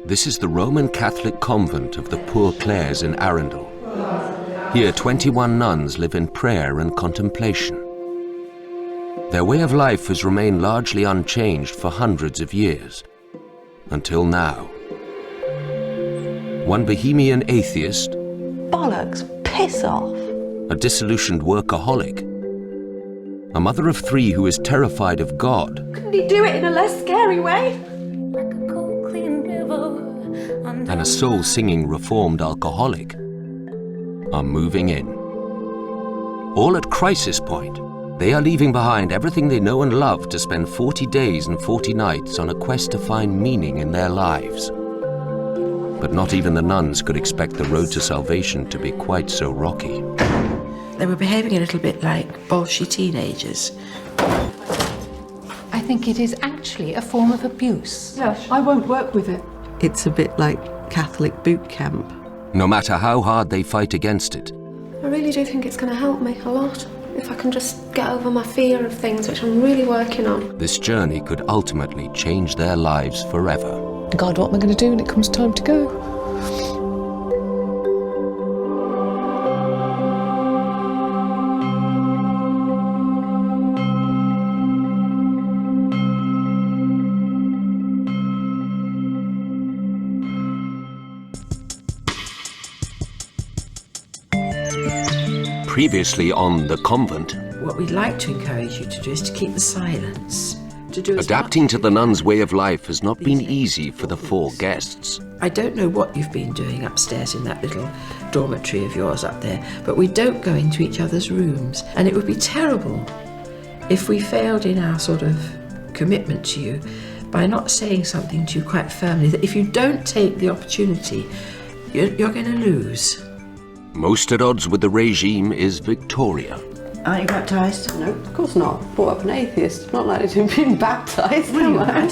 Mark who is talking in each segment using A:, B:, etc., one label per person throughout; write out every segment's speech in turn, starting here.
A: This is the Roman Catholic convent of the poor CLARES in Arundel. Here, 21 nuns live in prayer and contemplation. Their way of life has remained largely unchanged for hundreds of years, until now. One Bohemian atheist,
B: bollocks, piss off.
A: a disillusioned workaholic, a mother of 3 who is terrified of God,
B: Couldn't he do it in a less scary way?
A: and a soul-singing reformed alcoholic are moving in. All at crisis point, they are leaving behind everything they know and love to spend 40 days and 40 nights on a quest to find meaning in their lives. But not even the nuns could expect the road to salvation to be quite so rocky.
C: They were behaving a little bit like bolshy teenagers.
D: I think it is actually a form of abuse.
E: Yes, I won't work with it.
F: It's a bit like Catholic boot camp.
A: No matter how hard they fight against it,
G: I really do think it's going to help me a lot. If I can just get over my fear of things, which I'm really working on.
A: this journey could ultimately change their lives forever.
E: God, what am I going to do when it comes time to go?
A: Previously on The Convent,
C: What we'd like to encourage you to do is to keep the silence. To do as
A: adapting
C: much
A: to the nuns' way of life has not been easy for the 4 guests.
C: I don't know what you've been doing upstairs in that little dormitory of yours up there, but we don't go into each other's rooms. And it would be terrible if we failed in our sort of commitment to you by not saying something to you quite firmly, that if you don't take the opportunity, you're going to lose.
A: Most at odds with the regime is Victoria.
F: Aren't you baptised?
H: No, of course not. Brought up an atheist. Not likely to have been baptised, am I?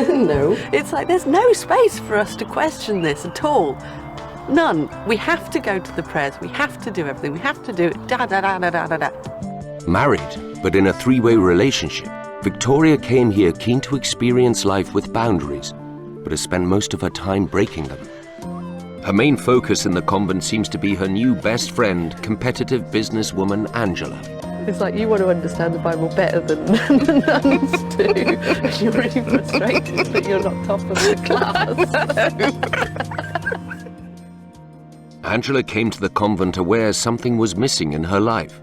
H: No. It's like there's no space for us to question this at all. None. We have to go to the prayers. We have to do everything. We have to do it. Da da da da da da da.
A: Married, but in a 3-way relationship, Victoria came here keen to experience life with boundaries, but has spent most of her time breaking them. Her main focus in the convent seems to be her new best friend, competitive businesswoman Angela.
H: It's like you want to understand the Bible better than the nuns do. And you're really frustrated that you're not top of the class.
A: Angela came to the convent aware something was missing in her life.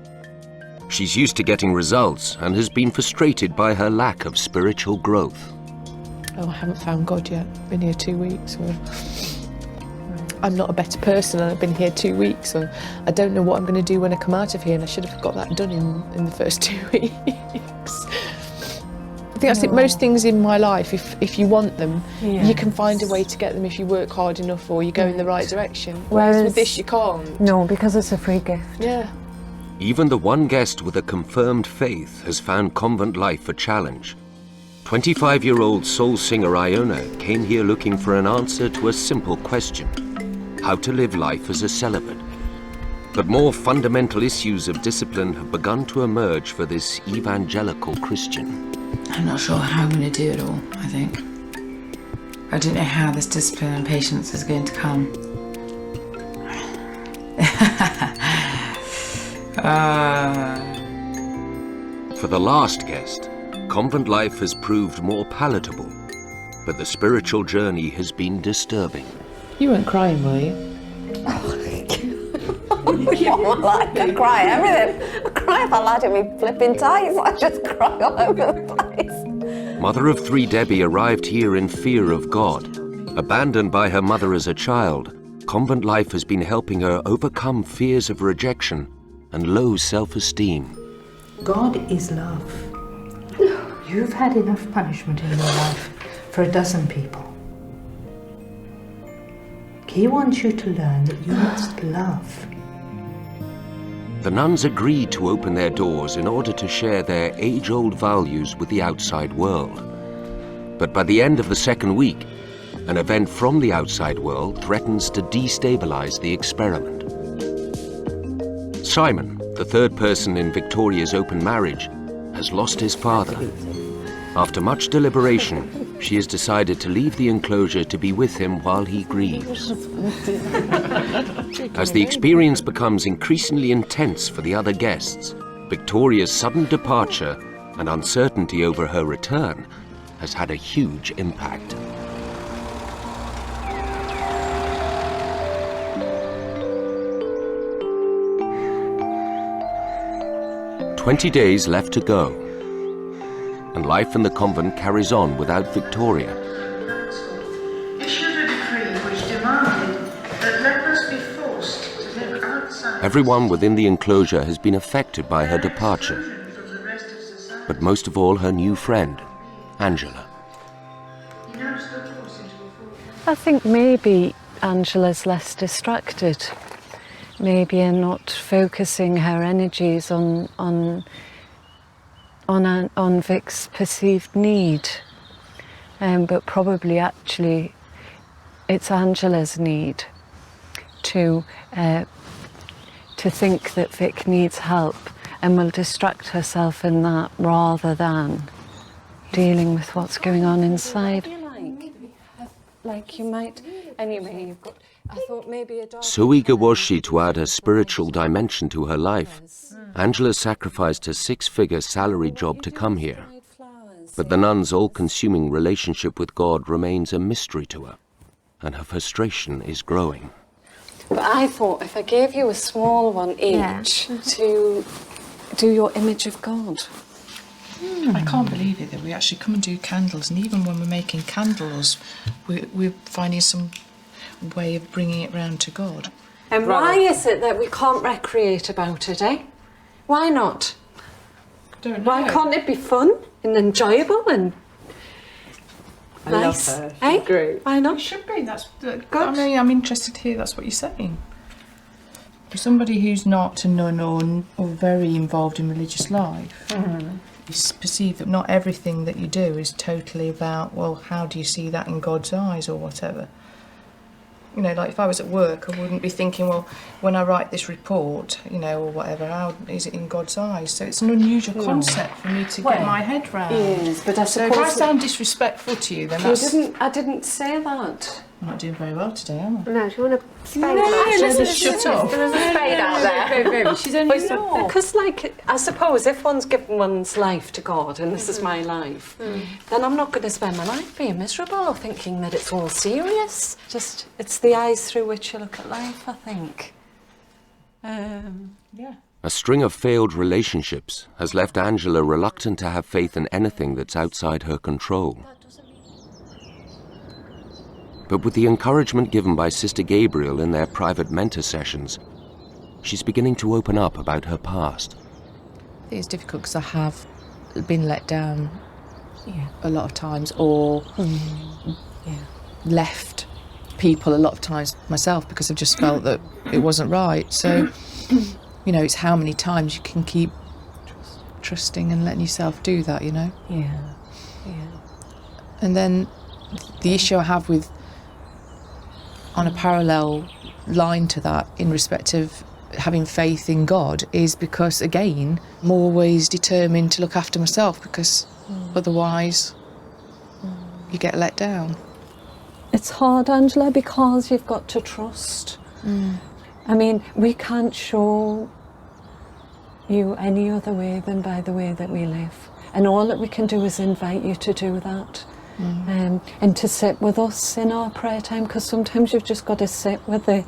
A: She's used to getting results and has been frustrated by her lack of spiritual growth.
E: Oh, I haven't found God yet. Been here 2 weeks. Or I'm not a better person and I've been here 2 weeks. Or I don't know what I'm going to do when I come out of here, and I should have got that done in the first 2 weeks. I think that's it. Most things in my life, if you want them, you can find a way to get them if you work hard enough or you go in the right direction. Whereas with this, you can't.
I: No, because it's a free gift.
E: Yeah.
A: Even the one guest with a confirmed faith has found convent life a challenge. 25-year-old soul singer Iona came here looking for an answer to a simple question: how to live life as a celibate. But more fundamental issues of discipline have begun to emerge for this evangelical Christian.
J: I'm not sure how I'm going to do it all, I think. I don't know how this discipline and patience is going to come.
A: For the last guest, convent life has proved more palatable, but the spiritual journey has been disturbing.
E: You weren't crying, were you?
B: I can cry everything. I cry if I lie to me flipping tights. I just cry all over the place.
A: Mother of 3 Debbie arrived here in fear of God. Abandoned by her mother as a child, convent life has been helping her overcome fears of rejection and low self-esteem.
D: God is love. You've had enough punishment in your life for a dozen people. He wants you to learn that you must love.
A: The nuns agreed to open their doors in order to share their age-old values with the outside world. But by the end of the 2nd week, an event from the outside world threatens to destabilize the experiment. Simon, the 3rd person in Victoria's open marriage, has lost his father. After much deliberation, she has decided to leave the enclosure to be with him while he grieves. As the experience becomes increasingly intense for the other guests, Victoria's sudden departure and uncertainty over her return has had a huge impact. "20 days left to go, and life in the convent carries on without Victoria.
I: Issued a decree which demanded that lepers be forced to live outside.
A: Everyone within the enclosure has been affected by her departure, but most of all her new friend, Angela.
B: I think maybe Angela's less distracted. Maybe in not focusing her energies on Vic's perceived need, but probably actually it's Angela's need to think that Vic needs help and will distract herself in that rather than dealing with what's going on inside. Like you might, anyway, you've got, I thought maybe a dog.
A: So eager was she to add a spiritual dimension to her life, Angela sacrificed her 6-figure salary job to come here. But the nun's all-consuming relationship with God remains a mystery to her, and her frustration is growing.
B: But I thought if I gave you a small one each to do your image of God.
J: I can't believe it that we actually come and do candles, and even when we're making candles, we're finding some way of bringing it round to God.
B: And why is it that we can't recreate about it, eh? Why not?
J: Don't know.
B: Why can't it be fun and enjoyable and nice?
H: I love her.
B: Eh?
H: Great.
B: Why not?
J: It should be. That's good. I mean, I'm interested to hear that's what you're saying. For somebody who's not a nun or very involved in religious life, you perceive that not everything that you do is totally about, well, how do you see that in God's eyes or whatever. You know, like if I was at work, I wouldn't be thinking, well, when I write this report, you know, or whatever, how is it in God's eyes? So it's an unusual concept for me to get my head round.
B: Yes, but I
J: So
B: suppose
J: if I sound disrespectful to you, then that's...
B: I didn't say that.
J: I'm not doing very well today, am I?
G: No, do you want to spade that?
J: Shut up.
G: There's a spade out there.
J: She's only
B: Because, like, I suppose if one's given one's life to God, and this is my life, then I'm not going to spend my life being miserable or thinking that it's all serious. Just, it's the eyes through which you look at life, I think.
J: Yeah.
A: A string of failed relationships has left Angela reluctant to have faith in anything that's outside her control. But with the encouragement given by Sister Gabriel in their private mentor sessions, she's beginning to open up about her past.
E: I think it's difficult because I have been let down a lot of times, or left people a lot of times myself because I've just felt that it wasn't right. So, you know, it's how many times you can keep trusting and letting yourself do that, you know?
B: Yeah.
E: And then the issue I have with, on a parallel line to that, in respect of having faith in God, is because, again, I'm always determined to look after myself, because otherwise you get let down.
B: It's hard, Angela, because you've got to trust. I mean, we can't show you any other way than by the way that we live. And all that we can do is invite you to do that. And to sit with us in our prayer time, because sometimes you've just got to sit with the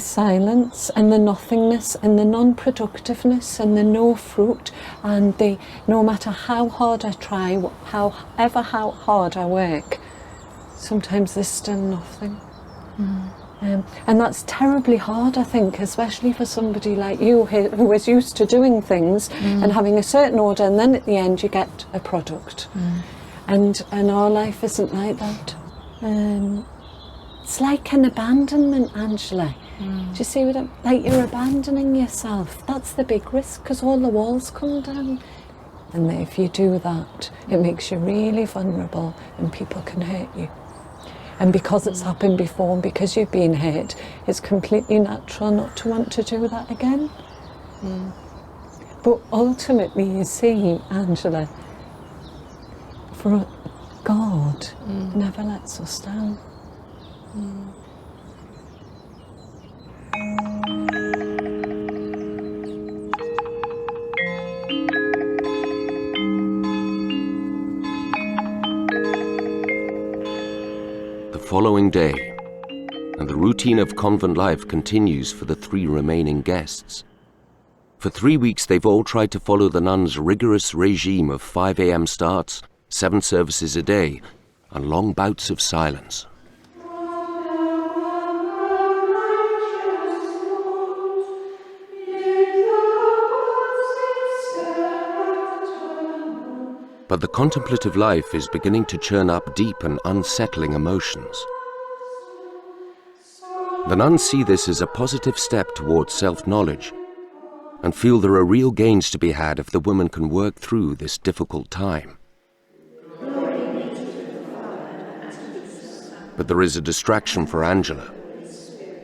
B: silence and the nothingness and the non-productiveness and the no fruit, and the no matter how hard I try, how hard I work, sometimes there's still nothing. And that's terribly hard, I think, especially for somebody like you who is used to doing things and having a certain order, and then at the end you get a product. And our life isn't like that. It's like an abandonment, Angela. Do you see what like you're abandoning yourself? That's the big risk, because all the walls come down. And if you do that, it makes you really vulnerable and people can hurt you. And because it's happened before and because you've been hurt, it's completely natural not to want to do that again. But ultimately, you see, Angela, God never lets us down.
A: The following day, and the routine of convent life continues for the 3 remaining guests. For 3 weeks, they've all tried to follow the nuns' rigorous regime of 5 a.m. starts, 7 services a day, and long bouts of silence. But the contemplative life is beginning to churn up deep and unsettling emotions. The nuns see this as a positive step towards self-knowledge and feel there are real gains to be had if the woman can work through this difficult time. But there is a distraction for Angela.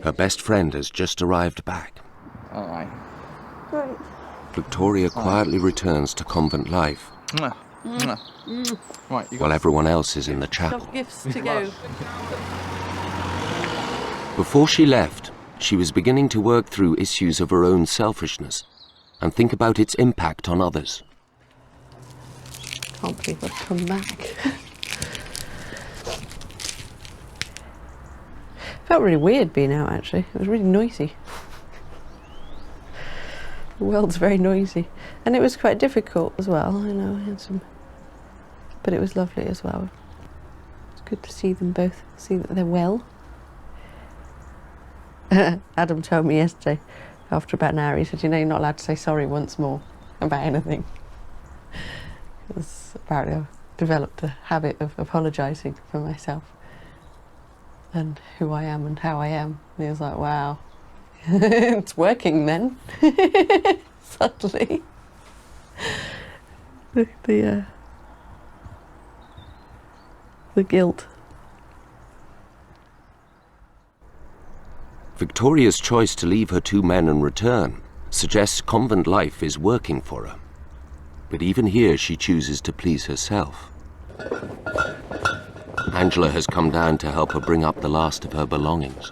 A: Her best friend has just arrived back.
K: All right.
H: Right.
A: Victoria quietly returns to convent life,
K: Right,
A: while everyone else is in the chapel.
H: Got gifts to go.
A: Before she left, she was beginning to work through issues of her own selfishness and think about its impact on others.
H: Can't believe I've come back. Felt really weird being out, actually. It was really noisy. The world's very noisy. And it was quite difficult as well, you know, I had some... But it was lovely as well. It's good to see them both, see that they're well. Adam told me yesterday, after about an hour, he said, you know, you're not allowed to say sorry once more about anything. Because apparently I've developed a habit of apologising for myself and who I am and how I am. And he was like, wow, it's working then, subtly. The guilt.
A: Victoria's choice to leave her 2 men and return suggests convent life is working for her. But even here she chooses to please herself. Angela has come down to help her bring up the last of her belongings.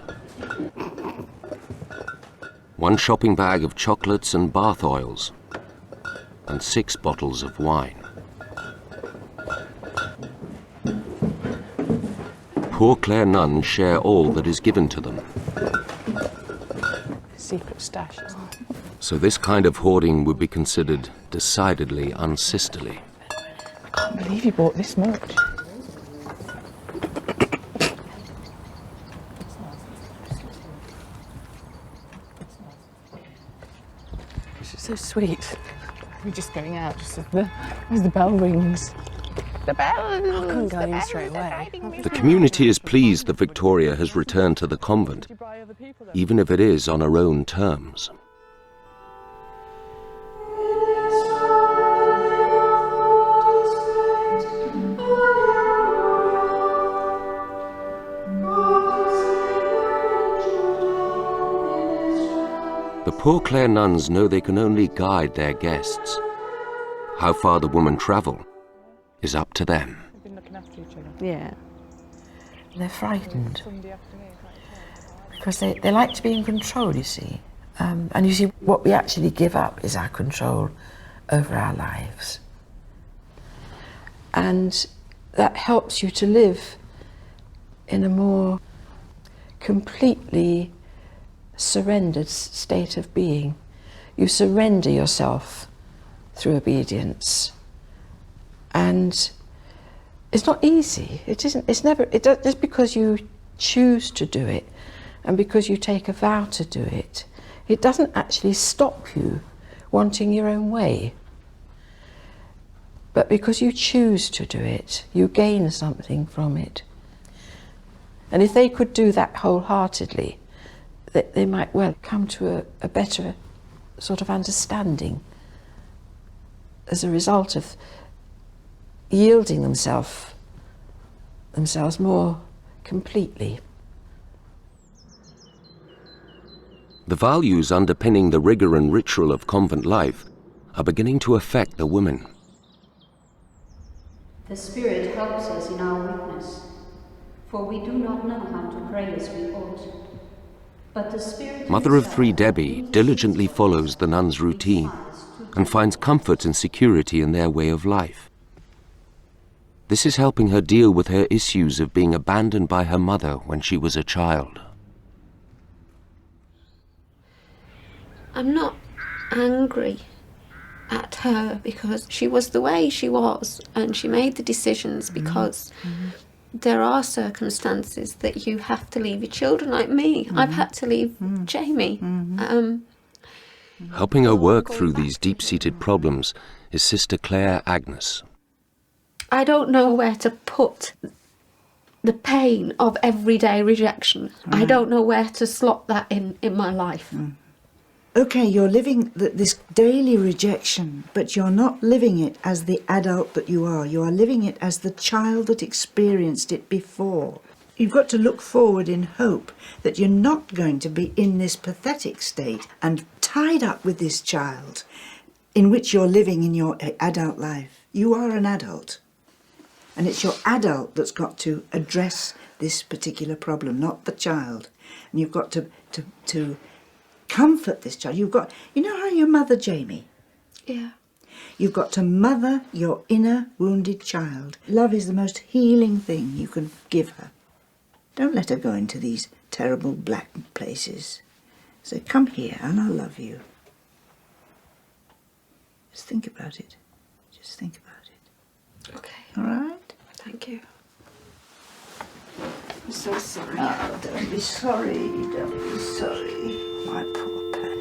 A: 1 shopping bag of chocolates and bath oils, and 6 bottles of wine. Poor Clare nuns share all that is given to them.
E: Secret stash.
A: So this kind of hoarding would be considered decidedly unsisterly.
E: I can't believe you bought this much.
H: She's so sweet.
E: We're just going out, just as the bell rings. The bell!
H: I couldn't go in straight away.
A: The community is pleased that Victoria has returned to the convent, even if it is on her own terms. The poor Clare nuns know they can only guide their guests. How far the women travel is up to them.
E: We've been looking after each other.
C: Yeah. They're frightened because they like to be in control, you see. And you see, what we actually give up is our control over our lives. And that helps you to live in a more completely surrendered state of being. You surrender yourself through obedience. And it's not easy. It isn't. It's never. Just because you choose to do it, and because you take a vow to do it, it doesn't actually stop you wanting your own way. But because you choose to do it, you gain something from it. And if they could do that wholeheartedly, they might well come to a better sort of understanding as a result of yielding themselves more completely.
A: The values underpinning the rigour and ritual of convent life are beginning to affect the women.
K: The Spirit helps us in our weakness, for we do not know how to pray as we ought. But the Spirit
A: Mother of three Debbie diligently follows the nuns' routine and finds comfort and security in their way of life. This is helping her deal with her issues of being abandoned by her mother when she was a child.
G: I'm not angry at her because she was the way she was and she made the decisions because there are circumstances that you have to leave your children, like me. I've had to leave Jamie.
A: Helping her work through these deep-seated problems is Sister Clare Agnes.
G: I don't know where to put the pain of everyday rejection. I don't know where to slot that in my life.
L: Okay, you're living this daily rejection, but you're not living it as the adult that you are. You are living it as the child that experienced it before. You've got to look forward in hope that you're not going to be in this pathetic state and tied up with this child in which you're living in your adult life. You are an adult, and it's your adult that's got to address this particular problem, not the child. And you've got to comfort this child. You've got, you know how you mother Jamie?
G: Yeah.
L: You've got to mother your inner wounded child. Love is the most healing thing you can give her. Don't let her go into these terrible black places. So come here and I'll love you. Just think about it. Just think about it.
G: Okay.
L: All right?
G: Thank you. I'm so sorry.
L: Oh, don't be sorry. Don't be sorry. My poor pet.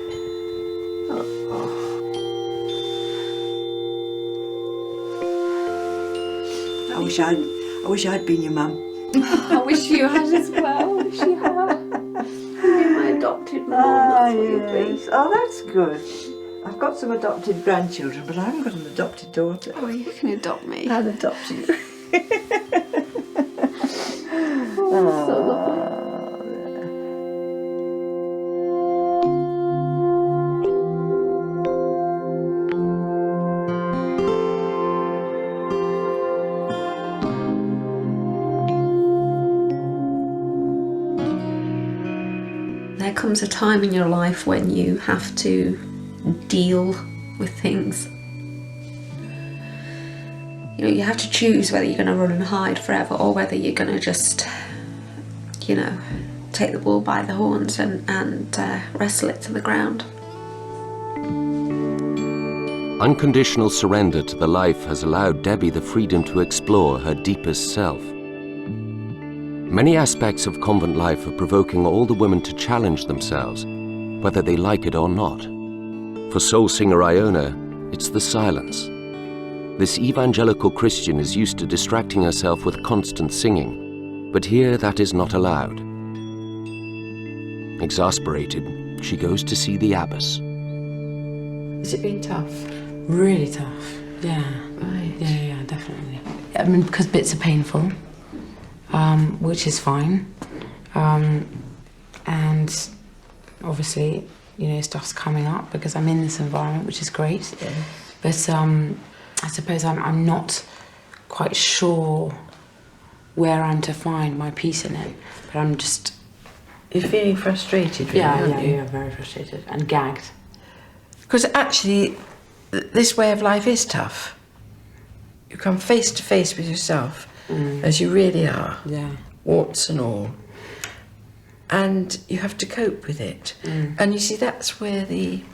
L: I wish I'd been your mum.
G: I wish you had as well. I wish you had. You're my adopted mum. That's what you'll be.
L: Oh, that's good. I've got some adopted grandchildren, but I haven't got an adopted daughter.
G: Oh, you can adopt me.
L: I'll adopt you.
G: Oh, so lovely. There comes a time in your life when you have to deal with things. You know, you have to choose whether you're going to run and hide forever or whether you're going to just, you know, take the bull by the horns and wrestle it to the ground.
A: Unconditional surrender to the life has allowed Debbie the freedom to explore her deepest self. Many aspects of convent life are provoking all the women to challenge themselves, whether they like it or not. For soul singer Iona, it's the silence. This evangelical Christian is used to distracting herself with constant singing, but here that is not allowed. Exasperated, she goes to see the abbess.
C: Has it been tough? Really tough, yeah. Right. Yeah, definitely. I mean, because bits are painful, which is fine. And obviously, you know, stuff's coming up because I'm in this environment, which is great. Yeah. But I suppose I'm not quite sure where I'm to find my peace in it. But I'm just...
H: You're feeling frustrated, really, aren't you?
C: Yeah, very frustrated and gagged.
H: Because actually, this way of life is tough. You come face to face with yourself, as you really are, warts and all. And you have to cope with it. And you see, that's where the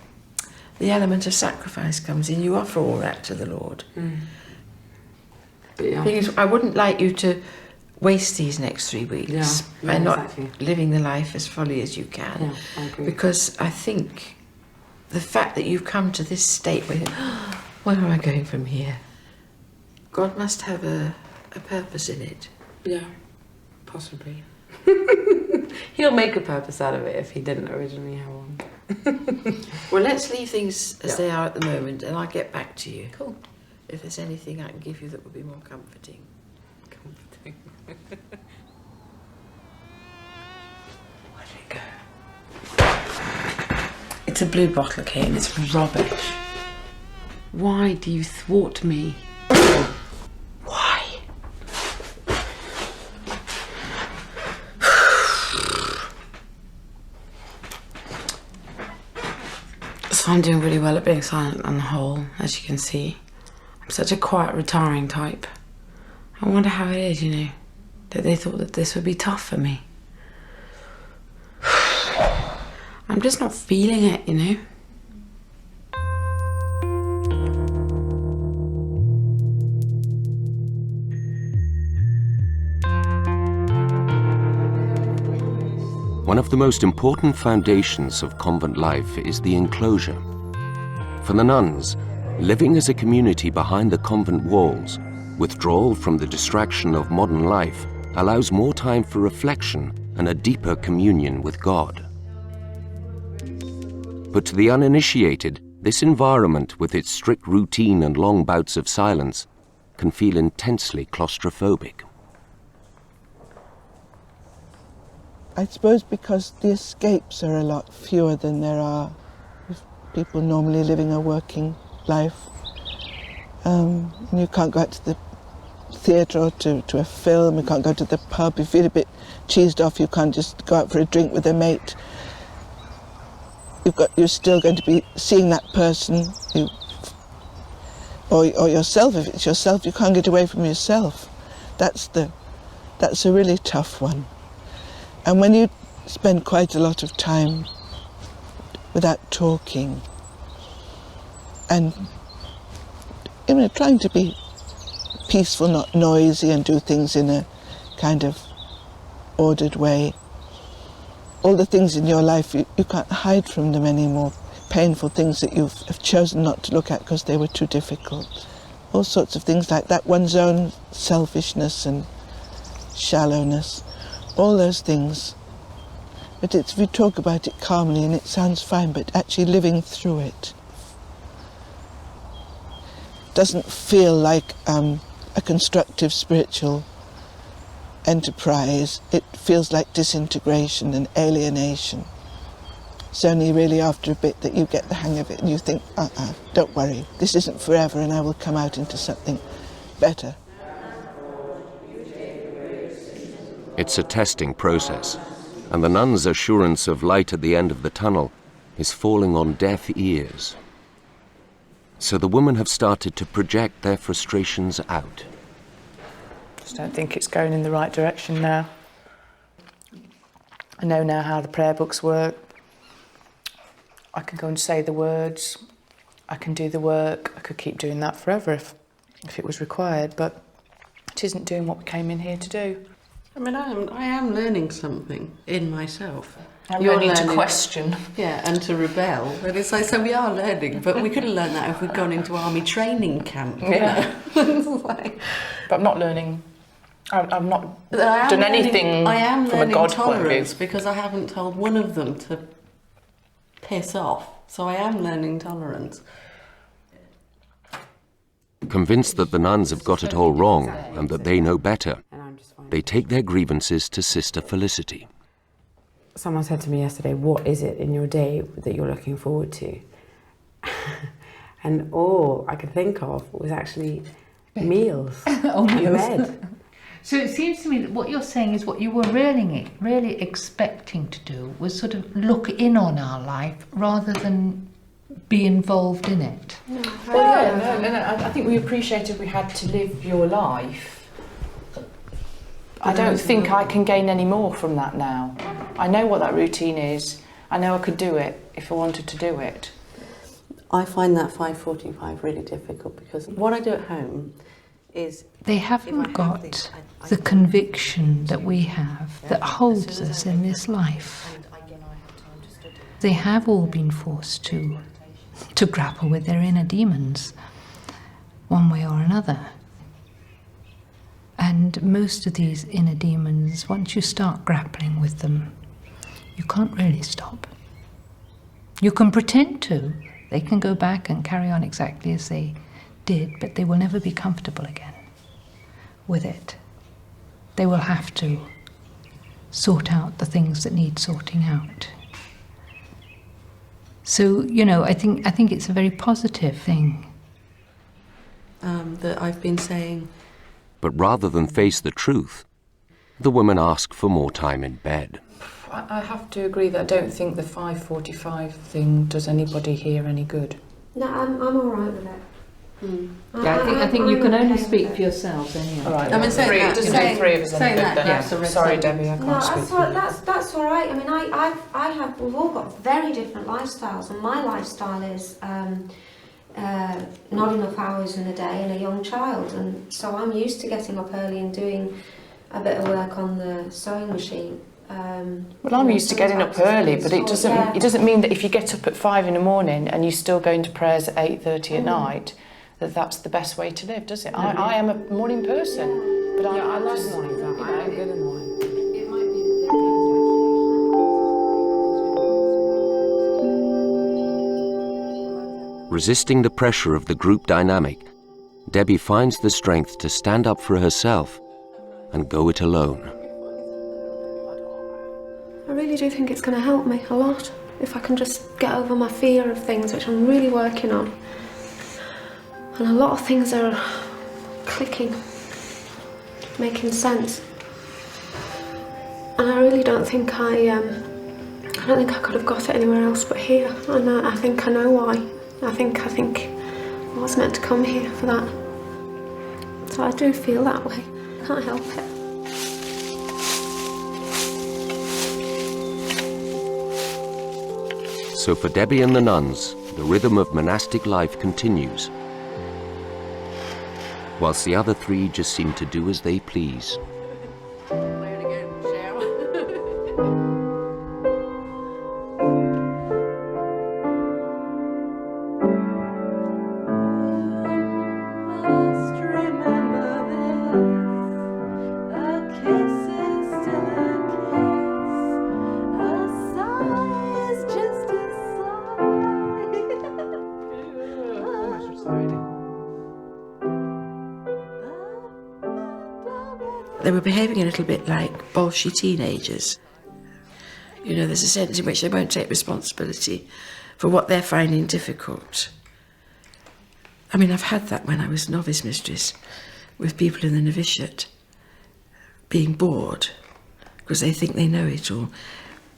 H: element of sacrifice comes in. You offer all that to the Lord.
C: But
H: Thing is, I wouldn't like you to waste these next 3 weeks by not living the life as fully as you can.
C: Yeah, I agree.
H: Because I think the fact that you've come to this state where you, where am I going from here? God must have a purpose in it.
C: Yeah, possibly. He'll make a purpose out of it if he didn't originally have one.
H: Well, let's leave things as they are at the moment, and I'll get back to you.
C: Cool.
H: If there's anything I can give you that would be more comforting.
C: Comforting.
H: Where did it go? It's a blue bottle, okay, and it's rubbish.
C: Why do you thwart me?
H: Why?
M: So I'm doing really well at being silent on the whole, as you can see. I'm such a quiet, retiring type. I wonder how it is, you know, that they thought that this would be tough for me. I'm just not feeling it, you know.
A: One of the most important foundations of convent life is the enclosure. For the nuns, living as a community behind the convent walls, withdrawal from the distraction of modern life allows more time for reflection and a deeper communion with God. But to the uninitiated, this environment, with its strict routine and long bouts of silence, can feel intensely claustrophobic.
N: I suppose because the escapes are a lot fewer than there are with people normally living a working life. And you can't go out to the theatre or to a film, you can't go to the pub. You feel a bit cheesed off, you can't just go out for a drink with a mate. You're still going to be seeing that person, or yourself. If it's yourself, you can't get away from yourself. That's a really tough one. And when you spend quite a lot of time without talking and trying to be peaceful, not noisy, and do things in a kind of ordered way, all the things in your life, you can't hide from them anymore. Painful things that you have chosen not to look at because they were too difficult. All sorts of things like that, one's own selfishness and shallowness. All those things. But if you talk about it calmly and it sounds fine, but actually living through it doesn't feel like a constructive spiritual enterprise. It feels like disintegration and alienation. It's only really after a bit that you get the hang of it and you think, don't worry, this isn't forever and I will come out into something better.
A: It's a testing process, and the nuns' assurance of light at the end of the tunnel is falling on deaf ears. So the women have started to project their frustrations out.
E: Just don't think it's going in the right direction now. I know now how the prayer books work. I can go and say the words, I can do the work, I could keep doing that forever if it was required, but it isn't doing what we came in here to do.
H: I mean, I am learning something in myself.
E: You're learning to question.
H: Yeah, and to rebel. But it's like, so we are learning, but we could have learned that if we'd gone into army training camp.
E: Yeah. But I'm not learning. I've not done anything
H: I am
E: from a God point of view.
H: Because I haven't told one of them to piss off. So I am learning tolerance.
A: Convinced that the nuns have got it all wrong and that they know better, they take their grievances to Sister Felicity.
M: Someone said to me yesterday, what is it in your day that you're looking forward to? And all I could think of was actually meals and bed.
D: So it seems to me that what you're saying is what you were really expecting to do was sort of look in on our life rather than be involved in it.
E: No, I think we appreciated we had to live your life. I don't think I can gain any more from that now. I know what that routine is. I know I could do it if I wanted to do it.
H: I find that 5:45 really difficult because what I do at home is...
D: They haven't got the conviction that we have that holds us in this life. They have all been forced to grapple with their inner demons, one way or another. And most of these inner demons, once you start grappling with them, you can't really stop. You can pretend to. They can go back and carry on exactly as they did, but they will never be comfortable again with it. They will have to sort out the things that need sorting out. So, you know, I think it's a very positive thing.
H: That I've been saying...
A: But rather than face the truth, the women ask for more time in bed.
J: I have to agree that I don't think the 5:45 thing does anybody here any good.
G: No, I'm all right with it.
D: Yeah, I think you can only speak for yourselves anyway.
J: All right.
H: I mean,
J: three of us any good then.
D: Yeah.
J: Sorry, Debbie, I can't speak for you.
G: That's all right. I mean, we've all got very different lifestyles, and my lifestyle is not enough hours in a day and a young child, and so I'm used to getting up early and doing a bit of work on the sewing machine.
J: Well, I'm used to getting up early, but it doesn't mean that if you get up at 5 in the morning and you still go into prayers at 8:30 at night, that's the best way to live, does it? I am a morning person, but I like morning. I'm good in the morning.
A: Resisting the pressure of the group dynamic, Debbie finds the strength to stand up for herself and go it alone.
G: I really do think it's going to help me a lot if I can just get over my fear of things, which I'm really working on. And a lot of things are clicking, making sense. And I really don't think I could have got it anywhere else but here. And I think I know why. I think I was meant to come here for that. So I do feel that way. Can't help it.
A: So for Debbie and the nuns, the rhythm of monastic life continues, whilst the other three just seem to do as they please.
C: They were behaving a little bit like bolshy teenagers. You know, there's a sense in which they won't take responsibility for what they're finding difficult. I mean, I've had that when I was novice mistress with people in the novitiate being bored because they think they know it all.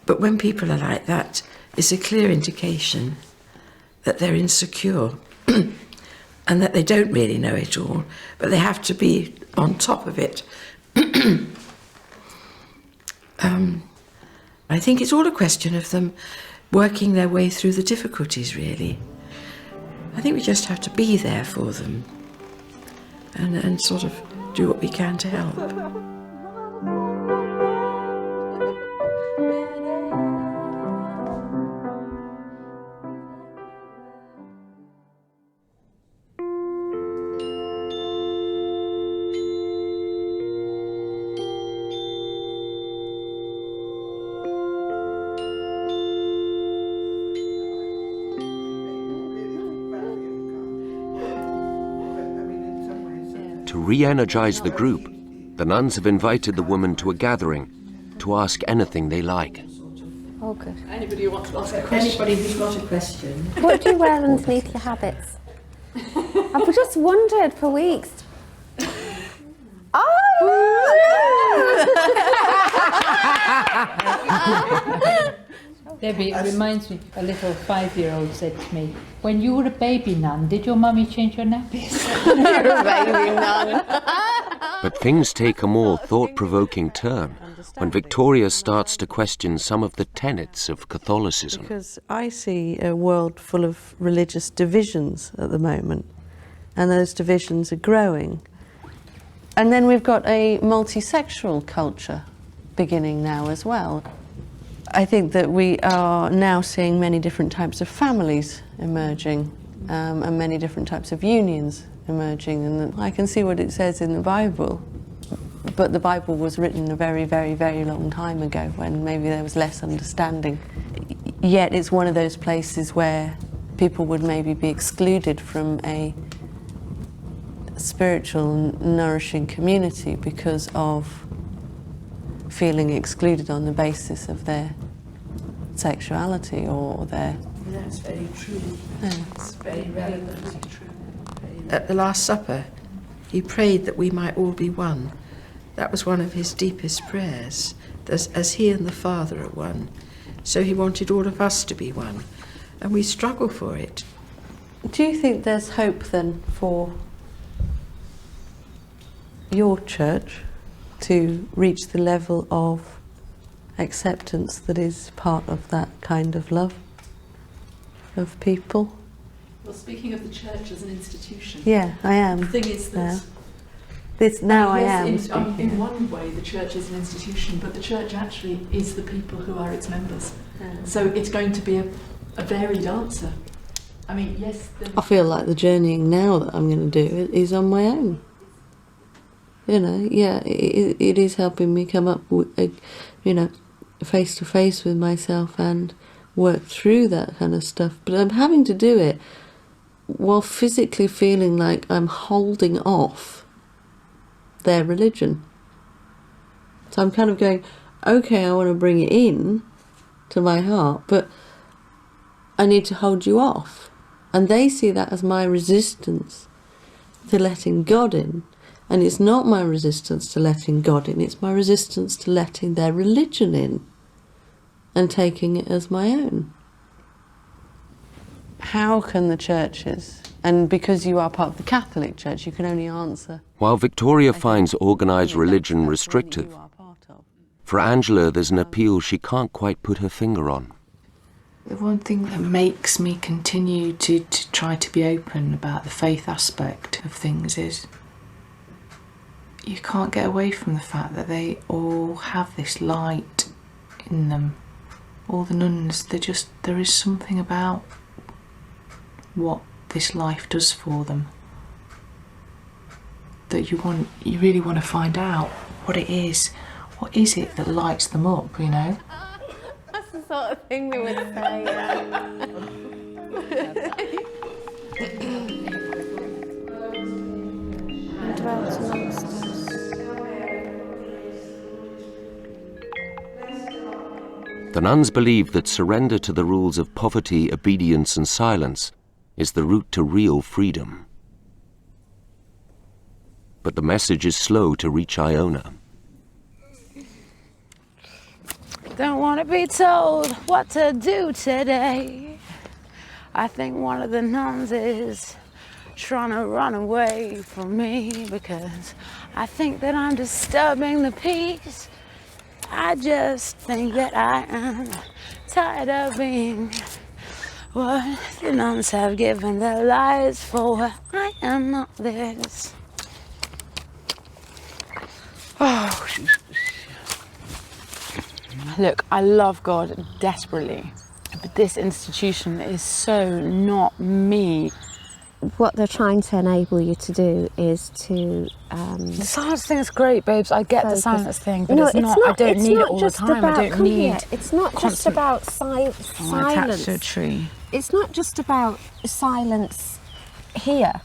C: But when people are like that, it's a clear indication that they're insecure and that they don't really know it all, but they have to be on top of it. I think it's all a question of them working their way through the difficulties, really. I think we just have to be there for them and sort of do what we can to help.
A: To re-energize the group, the nuns have invited the woman to a gathering to ask anything they like.
G: Oh, good.
C: Anybody who wants to ask a question? Anybody who's got a question.
G: What do you wear underneath your habits? I've just wondered for weeks.
D: Debbie, it reminds me, a little 5-year-old said to me, when you were a baby nun, did your mummy change your nappies?
H: You're a baby nun.
A: But things take a more thought-provoking turn when Victoria starts to question some of the tenets of Catholicism.
H: Because I see a world full of religious divisions at the moment, and those divisions are growing. And then we've got a multi-sexual culture beginning now as well. I think that we are now seeing many different types of families emerging, and many different types of unions emerging, and I can see what it says in the Bible, but the Bible was written a very, very, very long time ago when maybe there was less understanding. Yet it's one of those places where people would maybe be excluded from a spiritual, nourishing community because of feeling excluded on the basis of their sexuality or their...
C: That's very true.
H: Yeah.
C: It's very relevant. At the Last Supper, he prayed that we might all be one. That was one of his deepest prayers, as he and the Father are one. So he wanted all of us to be one, and we struggle for it.
H: Do you think there's hope then for your church to reach the level of acceptance that is part of that kind of love of people?
O: Well, speaking of the church as an institution.
H: Yeah, I am.
O: The thing is that...
H: I am.
O: In one way, the church is an institution, but the church actually is the people who are its members. So it's going to be a varied answer. I mean, yes...
H: I feel like the journeying now that I'm going to do is on my own. You know, yeah, it is helping me come up with, face to face with myself and work through that kind of stuff. But I'm having to do it while physically feeling like I'm holding off their religion. So I'm kind of going, okay, I want to bring it in to my heart, but I need to hold you off. And they see that as my resistance to letting God in. And it's not my resistance to letting God in, it's my resistance to letting their religion in and taking it as my own. How can the churches, and because you are part of the Catholic Church, you can only answer.
A: While Victoria finds organised religion restrictive, for Angela there's an appeal she can't quite put her finger on.
J: The one thing that makes me continue to try to be open about the faith aspect of things is you can't get away from the fact that they all have this light in them. All the nuns, there is something about what this life does for them that you really want to find out what it is. What is it that lights them up, you know?
G: That's the sort of thing they would say. Dwelt amongst us.
A: The nuns believe that surrender to the rules of poverty, obedience and silence is the route to real freedom. But the message is slow to reach Iona.
M: Don't want to be told what to do today. I think one of the nuns is trying to run away from me because I think that I'm disturbing the peace. I just think that I am tired of being what the nuns have given their lives for. I am not theirs.
P: Oh, look, I love God desperately, but this institution is so not me.
G: What they're trying to enable you to do is to...
P: the silence thing is great, babes. I get the silence thing, but it's not I don't need it all the time. I don't need...
G: It's not just about silence.
P: Attached to a tree.
G: It's not just about silence here.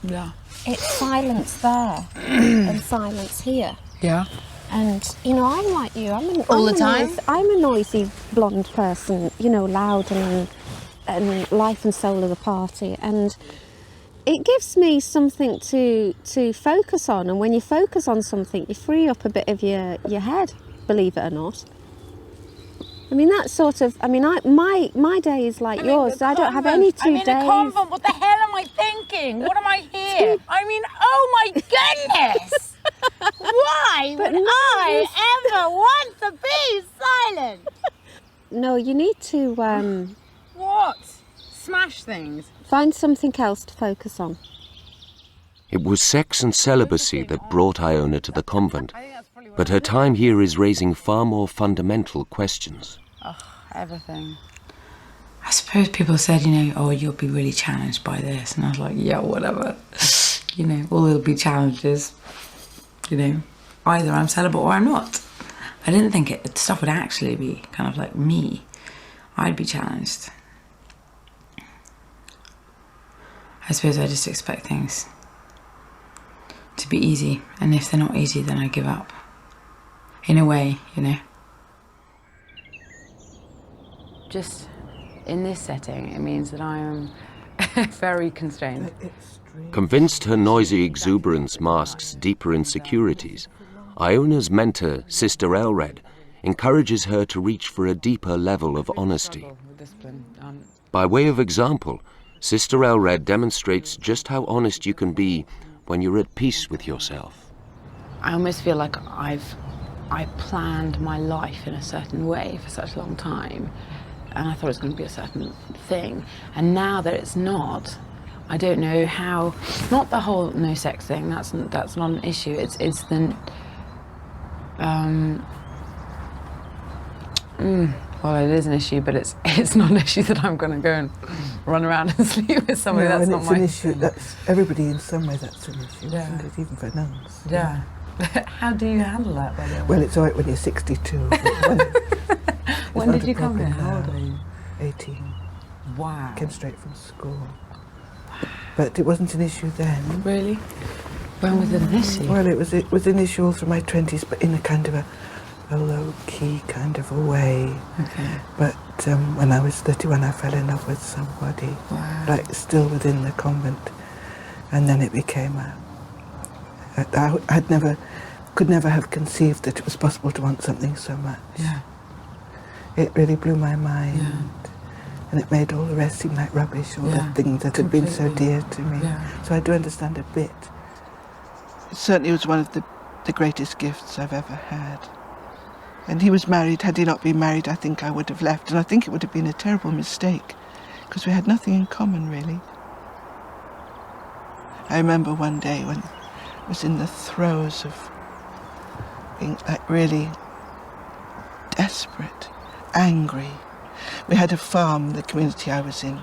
P: Yeah.
G: It's silence there and silence here.
P: Yeah.
G: And, I'm like you. I'm a noisy blonde person, loud and life and soul of the party. And it gives me something to focus on. And when you focus on something, you free up a bit of your head, believe it or not. I mean, that sort of... my day is like yours. I don't have any 2 days.
M: I'm in a convent. What the hell am I thinking? What am I here? Oh my goodness! Why would I ever want to be silent?
G: No, you need to...
M: What? Smash things?
G: Find something else to focus on.
A: It was sex and celibacy that brought Iona to the convent, but her time here is raising far more fundamental questions.
M: Oh, everything. I suppose people said, oh, you'll be really challenged by this. And I was like, yeah, whatever. All there'll be challenges. Either I'm celibate or I'm not. I didn't think stuff would actually be kind of like me. I'd be challenged. I suppose I just expect things to be easy. And if they're not easy, then I give up. In a way, Just in this setting, it means that I am very constrained.
A: Convinced her noisy exuberance masks deeper insecurities, Iona's mentor, Sister Elred, encourages her to reach for a deeper level of honesty. By way of example, Sister Elred demonstrates just how honest you can be when you're at peace with yourself.
P: I almost feel like I planned my life in a certain way for such a long time, and I thought it was going to be a certain thing, and now that it's not, I don't know how. Not the whole no sex thing. That's not an issue. It's the well, it is an issue, but it's not an issue that I'm going to go and run around and sleep with somebody.
N: No,
P: that's
N: and
P: not
N: it's
P: my
N: an issue. That's everybody in some way. That's an issue,
P: Yeah.
N: isn't it? Even for nuns.
P: Yeah. How do you handle that, by the way?
N: Well, it's all right when you're 62. But
P: When did you come here? How old are you?
N: 18.
P: Wow.
N: Came straight from school. But it wasn't an issue then.
P: Really? When was it an issue?
N: Well, it was an issue all through my 20s, but in a kind of a low-key kind of a way.
P: Okay.
N: But when I was 31, I fell in love with somebody, like still within the convent, and then it became could never have conceived that it was possible to want something so much.
P: Yeah.
N: It really blew my mind, and it made all the rest seem like rubbish, all the things that had been so dear to me.
P: Yeah.
N: So I do understand a bit. It certainly was one of the greatest gifts I've ever had. And he was married. Had he not been married, I think I would have left. And I think it would have been a terrible mistake, because we had nothing in common, really. I remember one day when I was in the throes of being like really desperate, angry. We had a farm, the community I was in,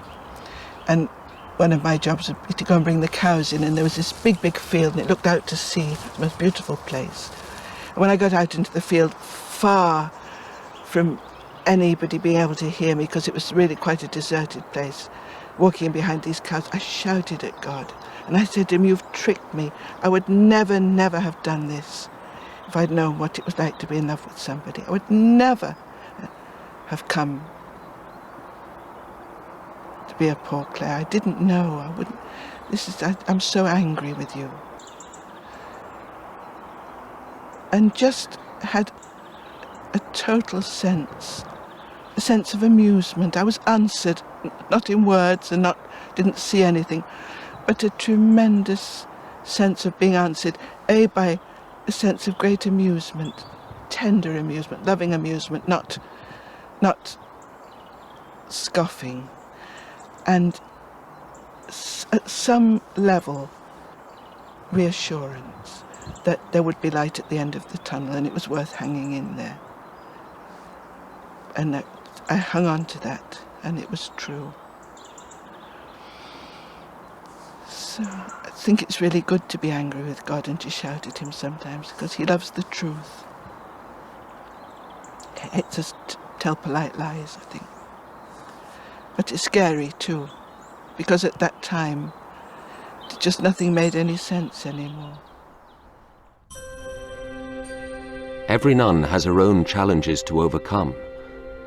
N: and one of my jobs would be to go and bring the cows in, and there was this big, big field, and it looked out to sea, the most beautiful place. And when I got out into the field, far from anybody being able to hear me, because it was really quite a deserted place, walking behind these cows, I shouted at God. And I said to him, "You've tricked me. I would never, never have done this if I'd known what it was like to be in love with somebody. I would never have come to be a poor Claire. I didn't know. I wouldn't. I'm so angry with you." And just had a total sense of amusement. I was answered, not in words and didn't see anything, but a tremendous sense of being answered, by a sense of great amusement, tender amusement, loving amusement, not scoffing, and at some level reassurance that there would be light at the end of the tunnel and it was worth hanging in there. And I hung on to that, and it was true. So I think it's really good to be angry with God and to shout at him sometimes, because he loves the truth. He hates us to tell polite lies, I think. But it's scary too, because at that time, just nothing made any sense anymore.
A: Every nun has her own challenges to overcome.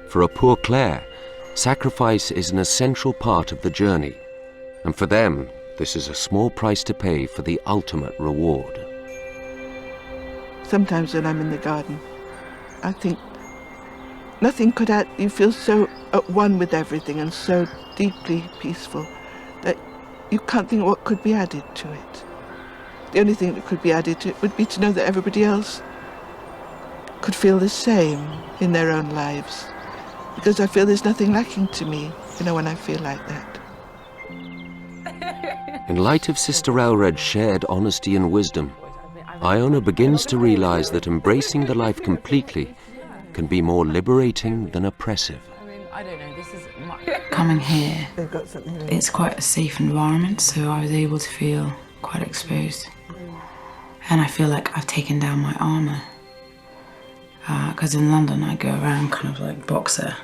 A: For a poor Claire, sacrifice is an essential part of the journey, and for them, this is a small price to pay for the ultimate reward.
N: Sometimes when I'm in the garden, I think nothing could add. You feel so at one with everything and so deeply peaceful that you can't think what could be added to it. The only thing that could be added to it would be to know that everybody else could feel the same in their own lives. Because I feel there's nothing lacking to me, when I feel like that.
A: In light of Sister Elred's shared honesty and wisdom, Iona begins to realize that embracing the life completely can be more liberating than oppressive.
P: I don't know, this is coming here. It's quite a safe environment, so I was able to feel quite exposed. And I feel like I've taken down my armour. Because in London I go around kind of like boxer,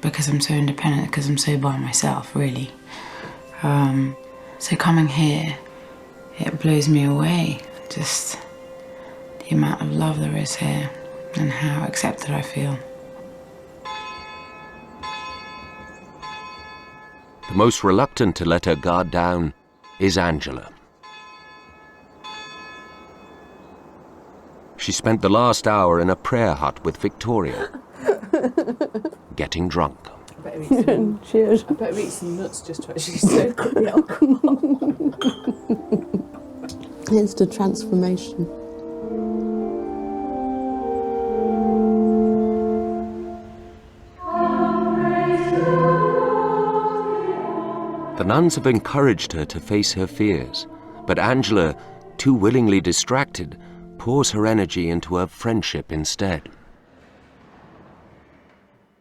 P: because I'm so independent, because I'm so by myself, really. So coming here, it blows me away, just the amount of love there is here and how accepted I feel.
A: The most reluctant to let her guard down is Angela. She spent the last hour in a prayer hut with Victoria, getting drunk.
E: Cheers. I better eat some nuts just to actually soak up the alcohol.
H: It's the transformation.
A: The nuns have encouraged her to face her fears, but Angela, too willingly distracted, pours her energy into her friendship instead.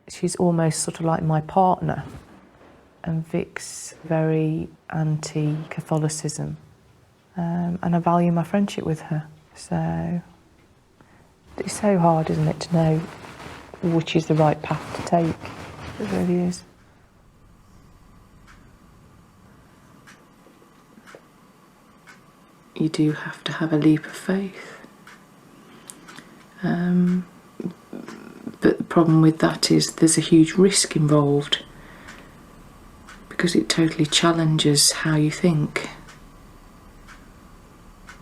E: She's almost sort of like my partner, and Vic's very anti-Catholicism, and I value my friendship with her. So it's so hard, isn't it, to know which is the right path to take. It really is. You do have to have a leap of faith. But the problem with that is there's a huge risk involved because it totally challenges how you think.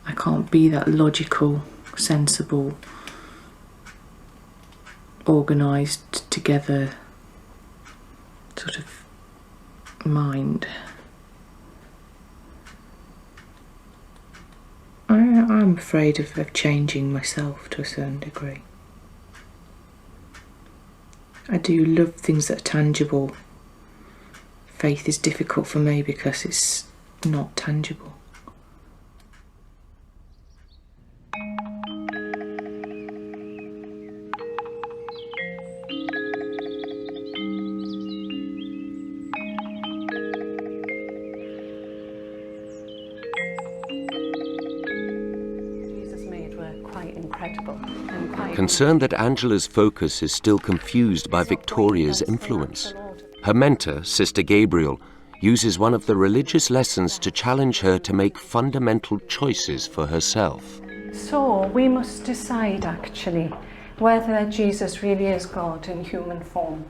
E: I can't be that logical, sensible, organised, together sort of mind. I'm afraid of changing myself to a certain degree. I do love things that are tangible. Faith is difficult for me because it's not tangible.
A: Concerned that Angela's focus is still confused by Victoria's influence, her mentor, Sister Gabriel, uses one of the religious lessons to challenge her to make fundamental choices for herself.
B: So we must decide actually whether Jesus really is God in human form,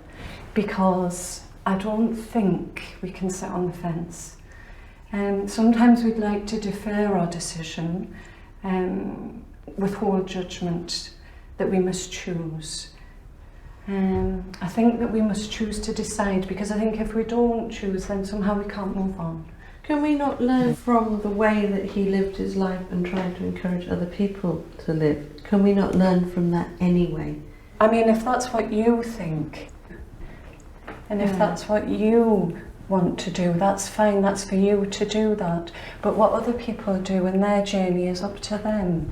B: because I don't think we can sit on the fence. Sometimes we'd like to defer our decision, withhold judgment, that we must choose. I think that we must choose to decide, because I think if we don't choose, then somehow we can't move on.
H: Can we not learn from the way that he lived his life and tried to encourage other people to live? Can we not learn from that anyway?
B: I mean, if that's what you think, and if that's what you want to do, that's fine, that's for you to do that. But what other people do in their journey is up to them.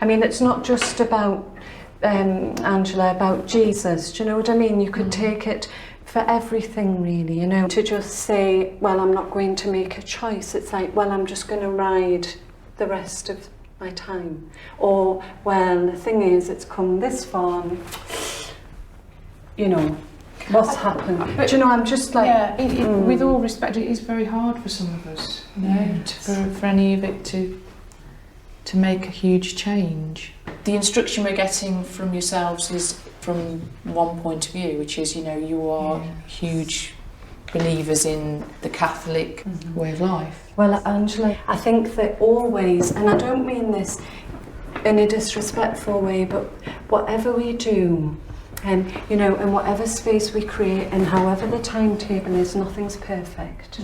B: I mean, it's not just about Angela, about Jesus, do you know what I mean? You could take it for everything really, you know, to just say, well, I'm not going to make a choice. It's like, well, I'm just going to ride the rest of my time. Or, well, the thing is, it's come this far, and, you know, what's happened? But you know, I'm just like...
J: Yeah, with all respect, it is very hard for some of us, you know, for any of it to make a huge change. The instruction we're getting from yourselves is from one point of view, which is, you know, you are huge believers in the Catholic way of life.
B: Well, Angela, I think that always, and I don't mean this in a disrespectful way, but whatever we do, and you know, in whatever space we create, and however the timetable is, nothing's perfect.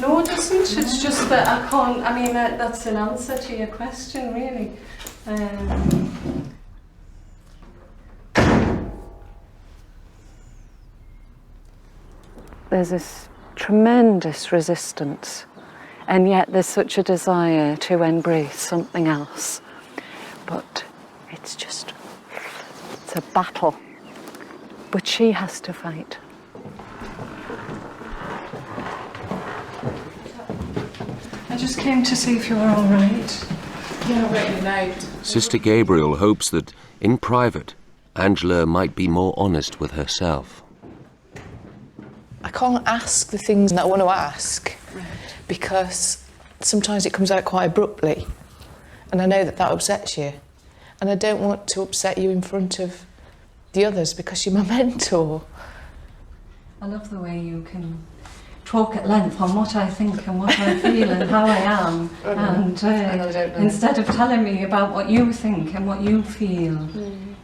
B: No, it isn't. It's just that I can't. I mean, that's an answer to your question, really. There's this tremendous resistance, and yet there's such a desire to embrace something else. But it's a battle. But she has to fight. I just came to see if you were all right.
J: Yeah, I wrote you a note.
A: Sister Gabriel hopes that, in private, Angela might be more honest with herself.
E: I can't ask the things that I want to ask because sometimes it comes out quite abruptly, and I know that upsets you, and I don't want to upset you in front of the others because you're my mentor.
B: I love the way you can talk at length on what I think and what I feel and how I am, and instead of telling me about what you think and what you feel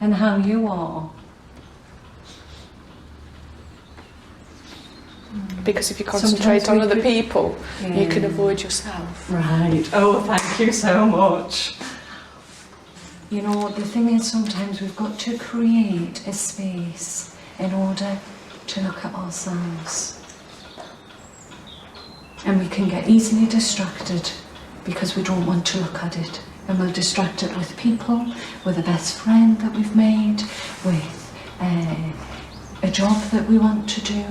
B: and how you are.
E: Because if you concentrate on other people, you can avoid yourself.
B: Right. Oh, thank you so much. You know, the thing is, sometimes we've got to create a space in order to look at ourselves. And we can get easily distracted because we don't want to look at it. And we'll distract it with people, with a best friend that we've made, with a job that we want to do,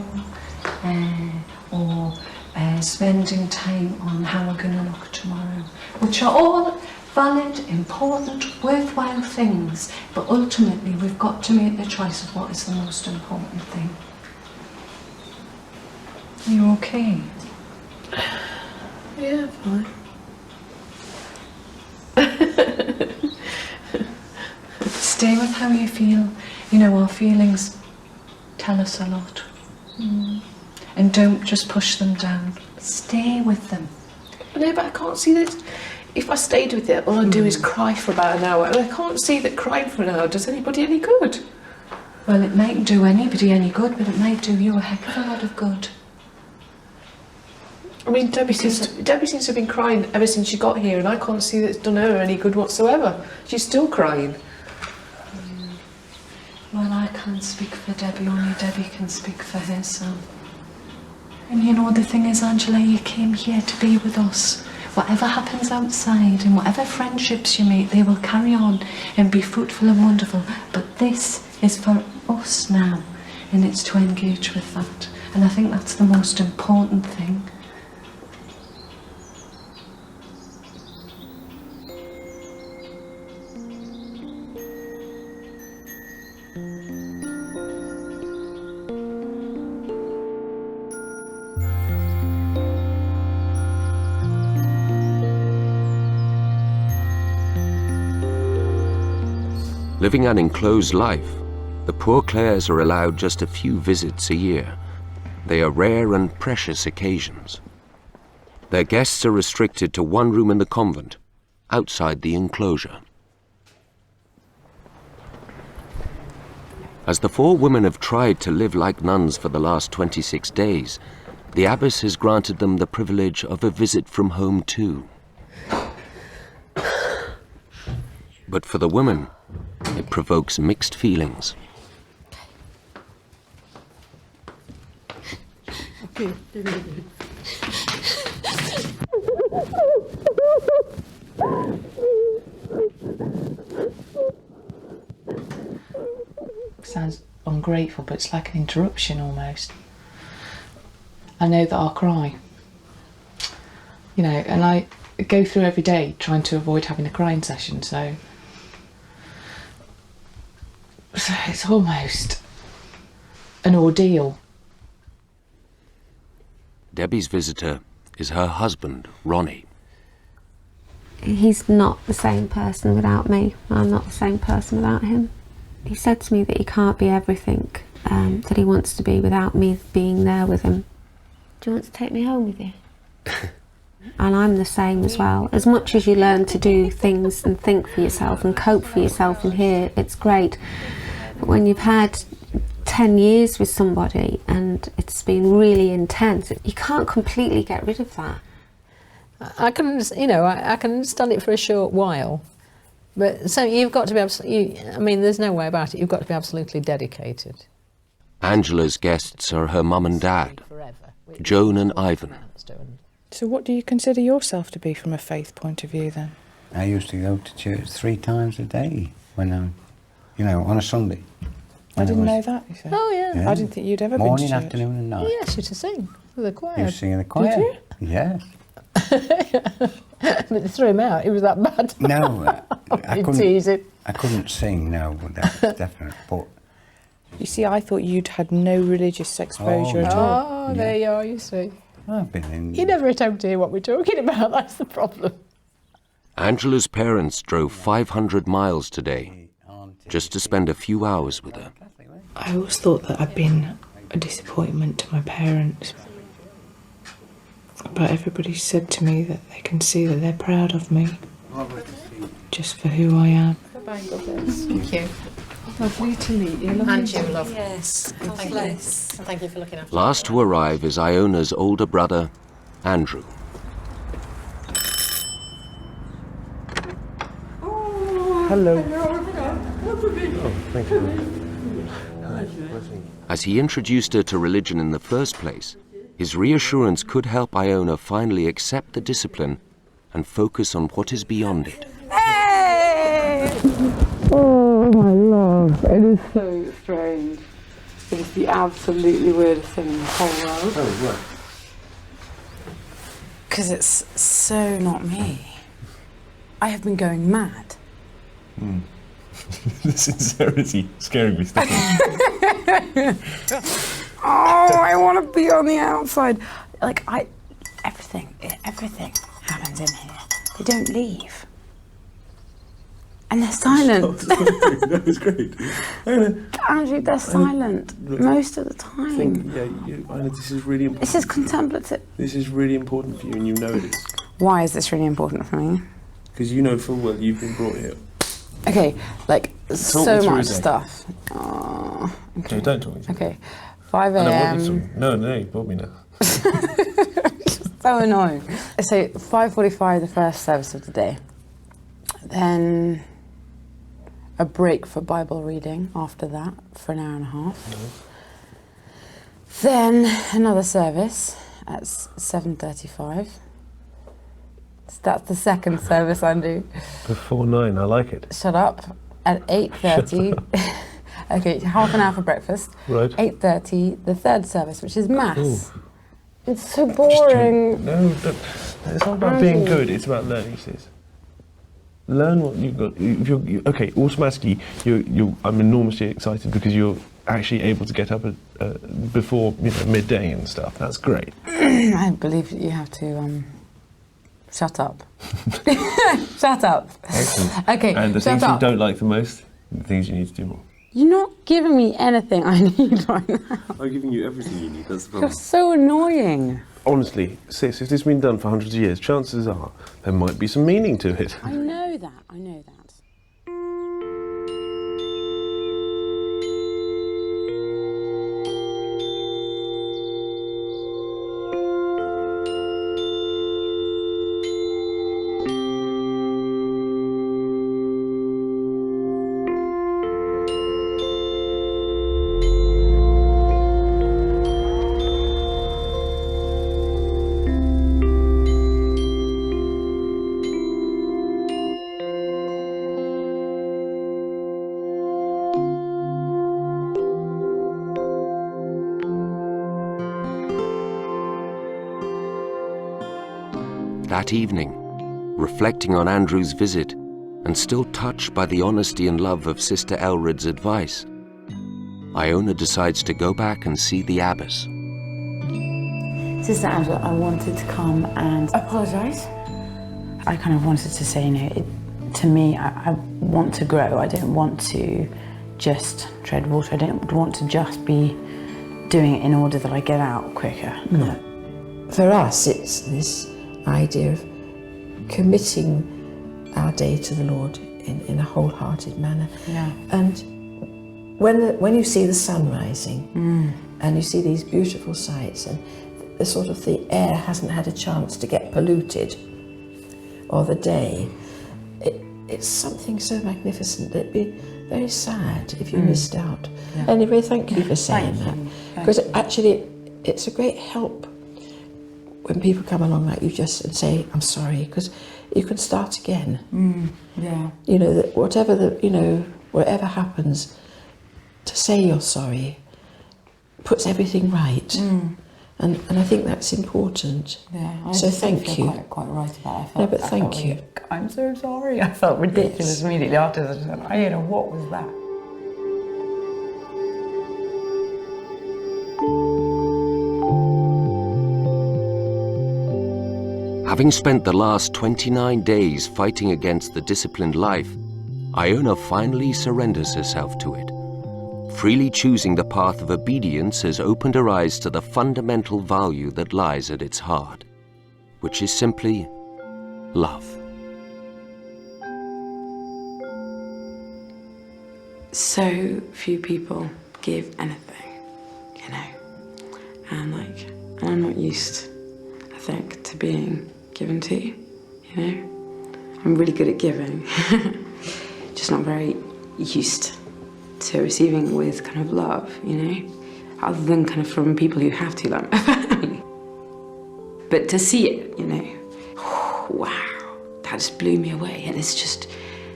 B: or spending time on how we're going to look tomorrow, which are all valid, important, worthwhile things, but ultimately we've got to make the choice of what is the most important thing. Are you okay?
E: Yeah, fine.
B: Stay with how you feel. You know, our feelings tell us a lot. And don't just push them down. Stay with them.
E: No, but I can't see that. If I stayed with it, all I do is cry for about an hour, and I can't see that crying for an hour does anybody any good.
B: Well, it mightn't do anybody any good, but it might do you a heck of a lot of good.
E: I mean, Debbie seems to have been crying ever since she got here, and I can't see that it's done her any good whatsoever. She's still crying.
B: Well, I can't speak for Debbie, only Debbie can speak for herself. And you know, the thing is, Angela, you came here to be with us. Whatever happens outside and whatever friendships you make, they will carry on and be fruitful and wonderful. But this is for us now, and it's to engage with that. And I think that's the most important thing.
A: Living an enclosed life, the poor Clares are allowed just a few visits a year. They are rare and precious occasions. Their guests are restricted to one room in the convent, outside the enclosure. As the four women have tried to live like nuns for the last 26 days, the abbess has granted them the privilege of a visit from home too. But for the women, it provokes mixed feelings.
J: Sounds ungrateful, but it's like an interruption almost. I know that I'll cry. You know, and I go through every day trying to avoid having a crying session, so it's almost an ordeal.
A: Debbie's visitor is her husband, Ronnie.
G: He's not the same person without me. I'm not the same person without him. He said to me that he can't be everything that he wants to be without me being there with him. Do you want to take me home with you? And I'm the same as well. As much as you learn to do things and think for yourself and cope for yourself in here, it's great. But when you've had 10 years with somebody and it's been really intense, you can't completely get rid of that.
Q: I can, you know, I can understand it for a short while, but so you've got to be I mean, there's no way about it. You've got to be absolutely dedicated.
A: Angela's guests are her mum and dad, Joan and Ivan.
J: So what do you consider yourself to be from a faith point of view then?
R: I used to go to church 3 times a day when I'm, you know, on a Sunday.
J: I didn't know that, you said.
Q: Oh, yeah.
R: Yeah.
J: I didn't think you'd ever
R: Morning,
J: been to church.
R: afternoon and night.
Q: He asked you to sing with the choir.
R: You sing in the choir?
J: Did
R: you? Yes.
Q: But they threw him out. It was that bad.
R: No, I
Q: couldn't.
R: I couldn't sing. No, that's definite. But
J: you see, I thought you'd had no religious exposure at all.
Q: Oh, there you are. You see.
R: I've been in.
Q: You never attempt to hear what we're talking about. That's the problem.
A: Angela's parents drove 500 miles today, just to spend a few hours with her.
J: I always thought that I'd been a disappointment to my parents.
E: But everybody said to me that they can see that they're proud of me, just for who I am.
J: Bye-bye, God bless. Thank you. Lovely to meet you.
Q: And you, love.
B: Yes, God
Q: Thank
B: bless.
Q: you. And thank you for looking after
A: Last to arrive is Iona's older brother, Andrew.
S: Hello.
T: Oh, thank you.
A: As he introduced her to religion in the first place, his reassurance could help Iona finally accept the discipline and focus on what is beyond it.
P: Hey! Oh, my love. It is so strange. It is the absolutely weirdest thing in the whole world.
T: Oh, what?
P: Because it's so not me. I have been going mad.
T: The sincerity scaring me.
P: Oh, I want to be on the outside. Like, everything happens in here. They don't leave. And they're silent.
T: That was great.
P: Andrew, they're silent most of the time.
T: Ina, this is really important.
P: This is contemplative.
T: This is really important for you, and you know it is.
P: Why is this really important for me?
T: Because you know full well you've been brought here.
P: Okay, like,
T: Talk
P: so
T: me through
P: much
T: it then.
P: stuff. Oh,
T: No, don't talk me through.
P: okay. 5
T: I don't want
P: a.m.
T: you to. No, you brought me now.
P: So annoying. So 5:45, the first service of the day. Then a break for Bible reading after that for an hour and a half. Then another service at 7:35. So that's the second service I do.
T: Before 9, I like it.
P: Shut up. At 8:30. Okay, half an hour for breakfast.
T: Right.
P: 8:30, the third service, which is mass.
T: Ooh.
P: It's so boring.
T: No, it's not about being good, it's about learning, sis. Learn what you've got. If you're okay, automatically, I'm enormously excited because you're actually able to get up before midday and stuff. That's great.
P: I believe you have to shut up. Shut up.
T: Excellent.
P: Okay,
T: And the
P: shut
T: things
P: up.
T: you don't like the most, the things you need to do more.
P: You're not giving me anything I need right now.
T: I'm giving you everything you need, that's the
P: You're
T: problem.
P: so annoying.
T: Honestly, sis, if this has been done for hundreds of years, chances are there might be some meaning to it.
P: I know that. I know that.
A: That evening, reflecting on Andrew's visit and still touched by the honesty and love of Sister Elred's advice, Iona decides to go back and see the abbess.
P: Sister Angela, I wanted to come and apologise. I kind of wanted to say, to me, I want to grow. I don't want to just tread water. I don't want to just be doing it in order that I get out quicker.
C: No. For us, it's this idea of committing our day to the Lord in a wholehearted manner.
P: Yeah.
C: And when you see the sun rising and you see these beautiful sights and the air hasn't had a chance to get polluted, or the day, it's something so magnificent. It'd be very sad if you missed out.
P: Yeah.
C: Anyway, thank you for saying that. Because actually, it's a great help when people come along like you just and say, I'm sorry, because you can start again.
P: Yeah.
C: You know, that whatever happens, to say you're sorry puts everything right. And I think that's important.
P: Yeah.
C: So thank you.
P: Quite right about it.
C: No, but thank you.
P: I'm so sorry. I felt ridiculous immediately after that. I don't know, what was that?
A: Having spent the last 29 days fighting against the disciplined life, Iona finally surrenders herself to it. Freely choosing the path of obedience has opened her eyes to the fundamental value that lies at its heart. which is simply love.
P: So few people give anything, you know, and I'm not used, I think, to being given to, you know. I'm really good at giving, just not very used to receiving with kind of love, you know, other than kind of from people who have to, like my family. But to see it, you know, wow, that just blew me away. And it's just,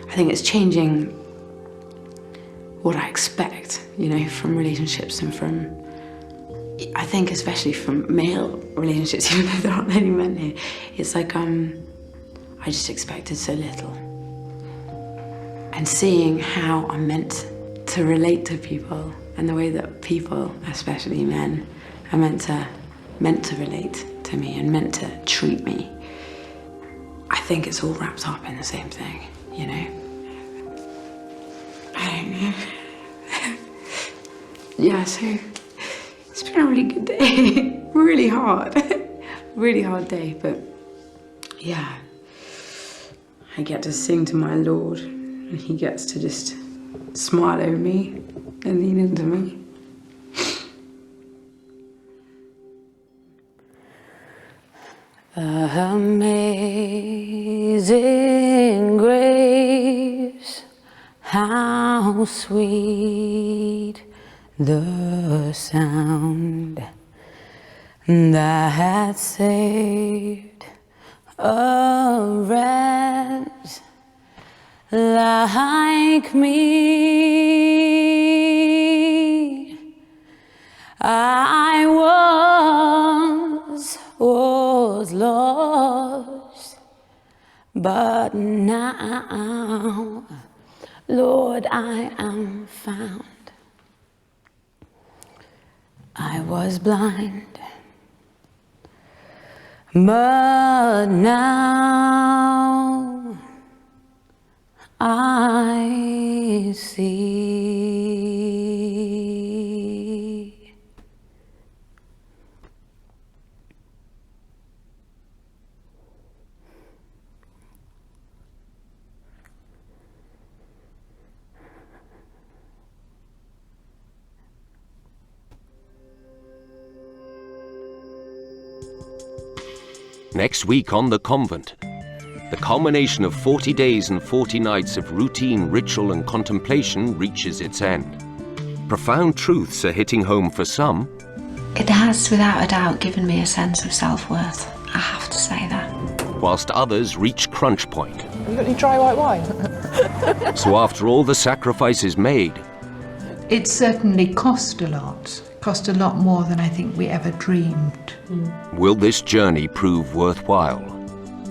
P: I think it's changing what I expect, you know, from relationships and from, I think especially from male relationships, even though there aren't any men here. It's like I just expected so little. And seeing how I'm meant to relate to people and the way that people, especially men, are meant to relate to me and meant to treat me. I think it's all wrapped up in the same thing, you know? I don't know. Yeah, so it's been a really good day. Really hard. Really hard day, but yeah. I get to sing to my Lord and he gets to just smile over me and lean into me. Amazing grace, how sweet the sound that saved a wretch like me. I was lost, but now, Lord, I am found. I was blind, but now I see.
A: Next week on The Convent, the culmination of 40 days and 40 nights of routine ritual and contemplation reaches its end. Profound truths are hitting home for some.
G: It has, without a doubt, given me a sense of self-worth. I have to say that.
A: Whilst others reach crunch point.
E: Have you got any dry white wine?
A: So after all the sacrifices made,
D: It certainly cost a lot. Cost a lot more than I think we ever dreamed.
A: will this journey prove worthwhile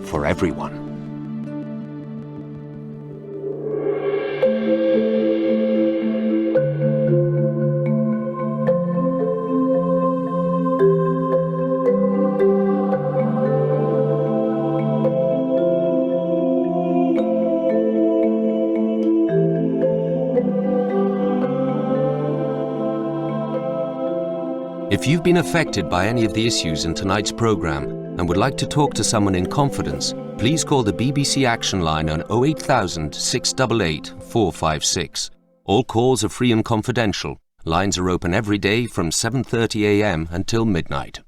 A: for everyone? If you've been affected by any of the issues in tonight's programme and would like to talk to someone in confidence, please call the BBC Action Line on 08000 688 456. All calls are free and confidential. Lines are open every day from 7:30 a.m. until midnight.